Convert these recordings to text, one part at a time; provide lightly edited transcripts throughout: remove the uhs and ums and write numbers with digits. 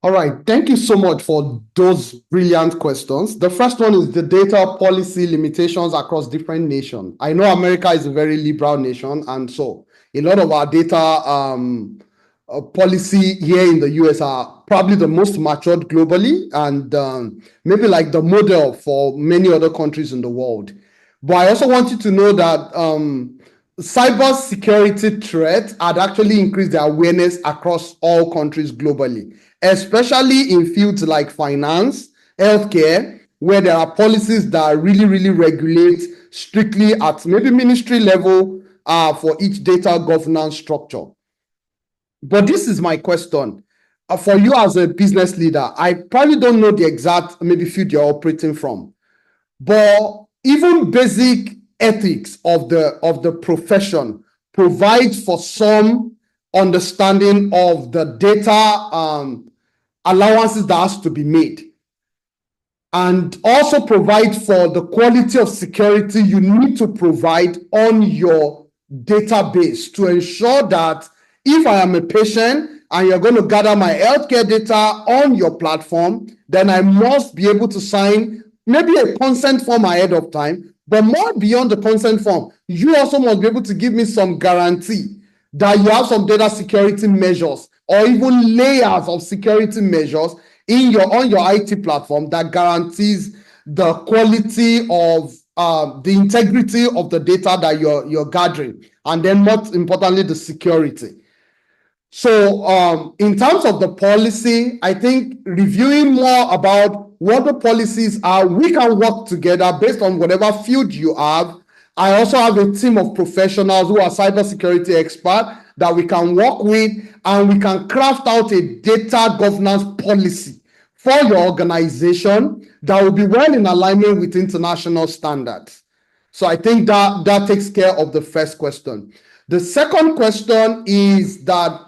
All right, thank you so much for those brilliant questions. The first one is the data policy limitations across different nations. I know America is a very liberal nation, and so a lot of our data policy here in the US are probably the most matured globally, and maybe like the model for many other countries in the world. But I also want you to know that cyber security threats had actually increased the awareness across all countries globally, especially in fields like finance, healthcare, where there are policies that really, really regulate strictly at maybe ministry level for each data governance structure. But this is my question. For you as a business leader, I probably don't know the exact maybe field you're operating from, but even basic ethics of the profession provides for some understanding of the data allowances that has to be made, and also provide for the quality of security you need to provide on your database to ensure that if I am a patient and you're going to gather my healthcare data on your platform, then I must be able to sign maybe a consent form ahead of time. But more beyond the consent form, you also must be able to give me some guarantee that you have some data security measures or even layers of security measures in on your IT platform that guarantees the quality of the integrity of the data that you're gathering, and then most importantly, the security. So in terms of the policy, I think reviewing more about what the policies are, we can work together based on whatever field you have. I also have a team of professionals who are cybersecurity experts that we can work with, and we can craft out a data governance policy for your organization that will be well in alignment with international standards. So I think that takes care of the first question. The second question is that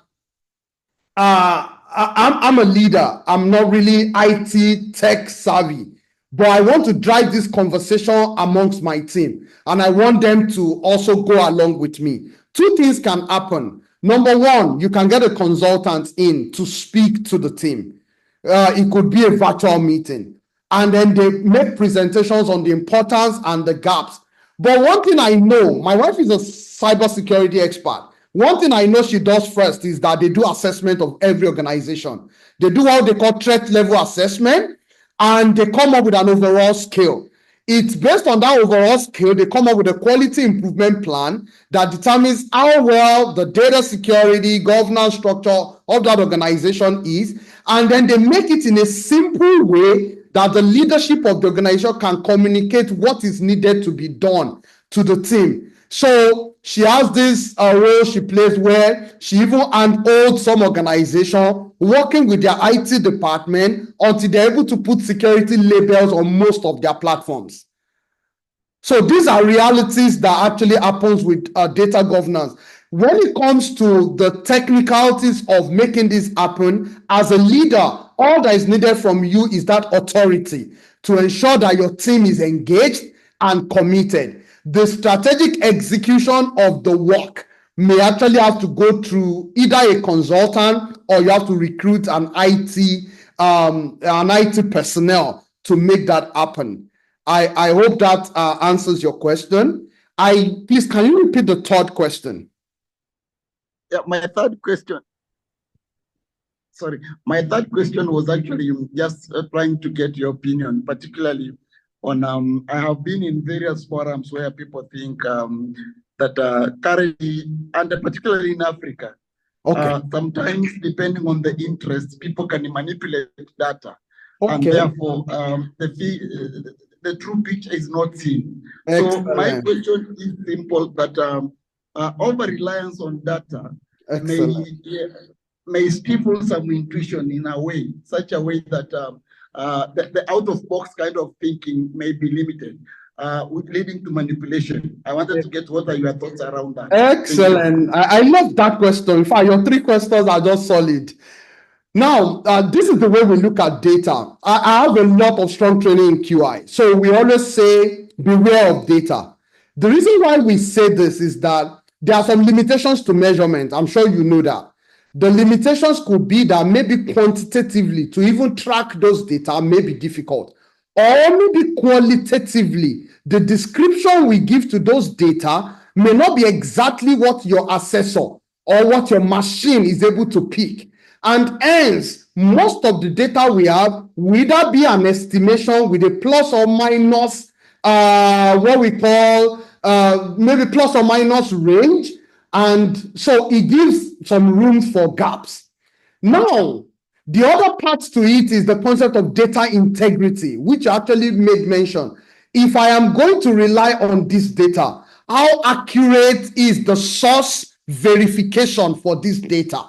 I'm a leader. I'm not really IT tech savvy, but I want to drive this conversation amongst my team, and I want them to also go along with me. Two things can happen. Number one, you can get a consultant in to speak to the team. It could be a virtual meeting, and then they make presentations on the importance and the gaps. But one thing I know, my wife is a cybersecurity expert. One thing I know she does first is that they do assessment of every organization. They do what they call threat level assessment, and they come up with an overall scale. It's based on that overall scale, they come up with a quality improvement plan that determines how well the data security governance structure of that organization is, and then they make it in a simple way that the leadership of the organization can communicate what is needed to be done to the team. So she has this role she plays where she even handholds some organization working with their IT department until they're able to put security labels on most of their platforms. So these are realities that actually happens with data governance. When it comes to the technicalities of making this happen, as a leader, all that is needed from you is that authority to ensure that your team is engaged and committed. The strategic execution of the work may actually have to go through either a consultant or you have to recruit an IT personnel to make that happen. I hope that answers your question. Please, can you repeat the third question? Yeah, my third question was actually just trying to get your opinion, particularly on I have been in various forums where people think that currently, and particularly in Africa, sometimes depending on the interest, people can manipulate data, and therefore the true picture is not seen. Excellent. So my question is simple: that over reliance on data may stifle some intuition in a way, such a way that the out-of-box kind of thinking may be limited, leading to manipulation. I wanted to get what are your thoughts around that. Excellent. I love that question. In fact, your three questions are just solid. Now, this is the way we look at data. I have a lot of strong training in QI. So we always say, beware of data. The reason why we say this is that there are some limitations to measurement. I'm sure you know that. The limitations could be that maybe quantitatively to even track those data may be difficult, or maybe qualitatively, the description we give to those data may not be exactly what your assessor or what your machine is able to pick. And hence, most of the data we have will either be an estimation with a plus or minus, what we call maybe plus or minus range. And so it gives some room for gaps. Now, the other part to it is the concept of data integrity, which I actually made mention. If I am going to rely on this data, how accurate is the source verification for this data?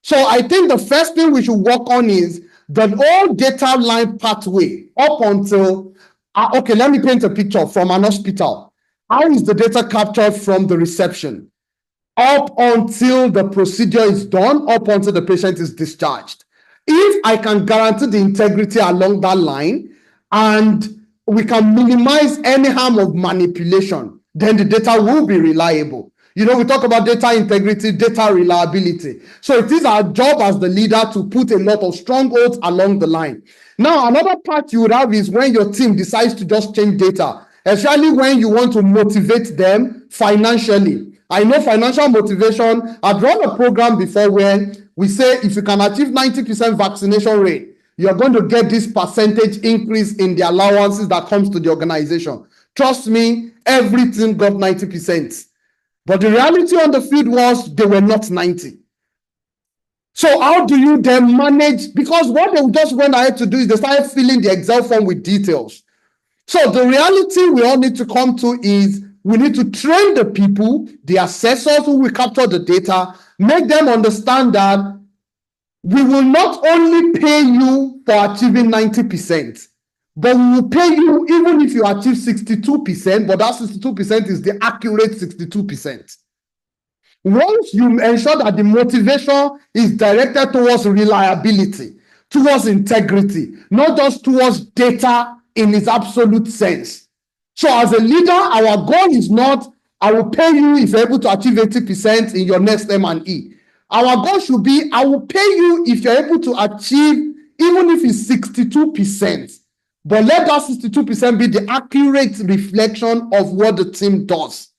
So I think the first thing we should work on is the whole data line pathway up until, okay, let me paint a picture from an hospital. How is the data captured from the reception up until the procedure is done, up until the patient is discharged? If I can guarantee the integrity along that line and we can minimize any harm of manipulation, then the data will be reliable. You know, we talk about data integrity, data reliability. So it is our job as the leader to put a lot of strongholds along the line. Now, another part you would have is when your team decides to just change data, especially when you want to motivate them financially. I know financial motivation. I've run a program before where we say if you can achieve 90% vaccination rate, you're going to get this percentage increase in the allowances that comes to the organization. Trust me, everything got 90%. But the reality on the field was they were not 90. So how do you then manage? Because what they just went ahead to do is they started filling the Excel form with details. So the reality we all need to come to is we need to train the people, the assessors who will capture the data, make them understand that we will not only pay you for achieving 90%, but we will pay you even if you achieve 62%, but that 62% is the accurate 62%. Once you ensure that the motivation is directed towards reliability, towards integrity, not just towards data in its absolute sense. So as a leader, our goal is not, I will pay you if you're able to achieve 80% in your next M&E. Our goal should be, I will pay you if you're able to achieve, even if it's 62%. But let that 62% be the accurate reflection of what the team does.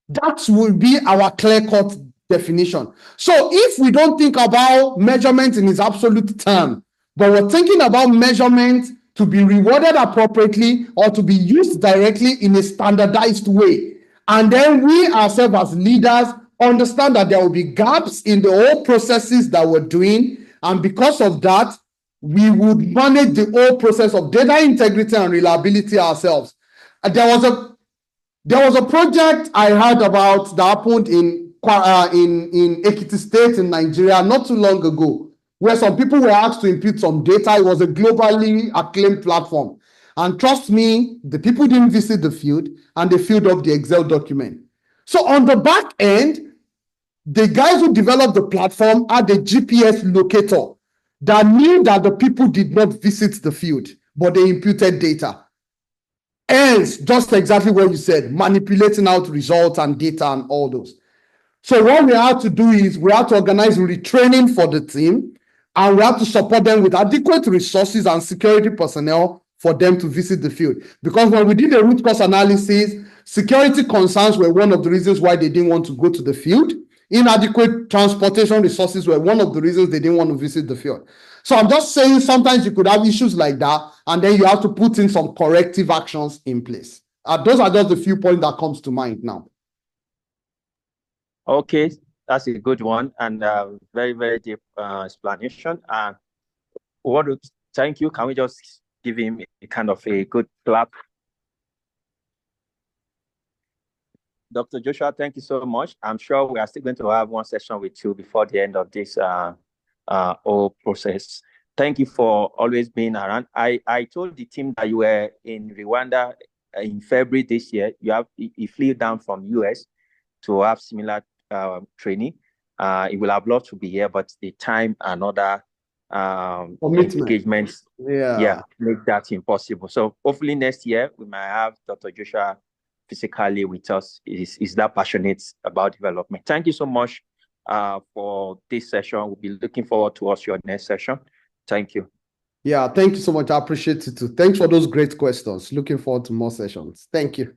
That will be our clear-cut definition. So if we don't think about measurement in its absolute term, but we're thinking about measurement to be rewarded appropriately or to be used directly in a standardized way, and then we ourselves as leaders understand that there will be gaps in the whole processes that we're doing, and because of that, we would manage the whole process of data integrity and reliability ourselves. There was a project I heard about that happened in Ekiti State in Nigeria not too long ago, where some people were asked to input some data. It was a globally acclaimed platform. And trust me, the people didn't visit the field and they filled up the Excel document. So on the back end, the guys who developed the platform had a GPS locator that knew that the people did not visit the field, but they imputed data. Else, just exactly what you said, manipulating out results and data and all those. So what we have to do is we have to organize retraining for the team, and we have to support them with adequate resources and security personnel for them to visit the field. Because when we did the root cause analysis, security concerns were one of the reasons why they didn't want to go to the field. Inadequate transportation resources were one of the reasons they didn't want to visit the field. So I'm just saying sometimes you could have issues like that, and then you have to put in some corrective actions in place. Those are just the few points that comes to mind now. Okay, that's a good one, and very, very deep explanation. Thank you. Can we just give him a kind of a good clap? Dr. Joshua, thank you so much. I'm sure we are still going to have one session with you before the end of this whole process. Thank you for always being around. I told the team that you were in Rwanda in February this year. You flew down from US to have similar training. It will have loved to be here, but the time and other engagements make that impossible. So hopefully next year we might have Dr. Joshua physically with us. Is that passionate about development. Thank you so much, for this session. We'll be looking forward to your next session. Thank you. Yeah, thank you so much. I appreciate it too. Thanks for those great questions. Looking forward to more sessions. Thank you.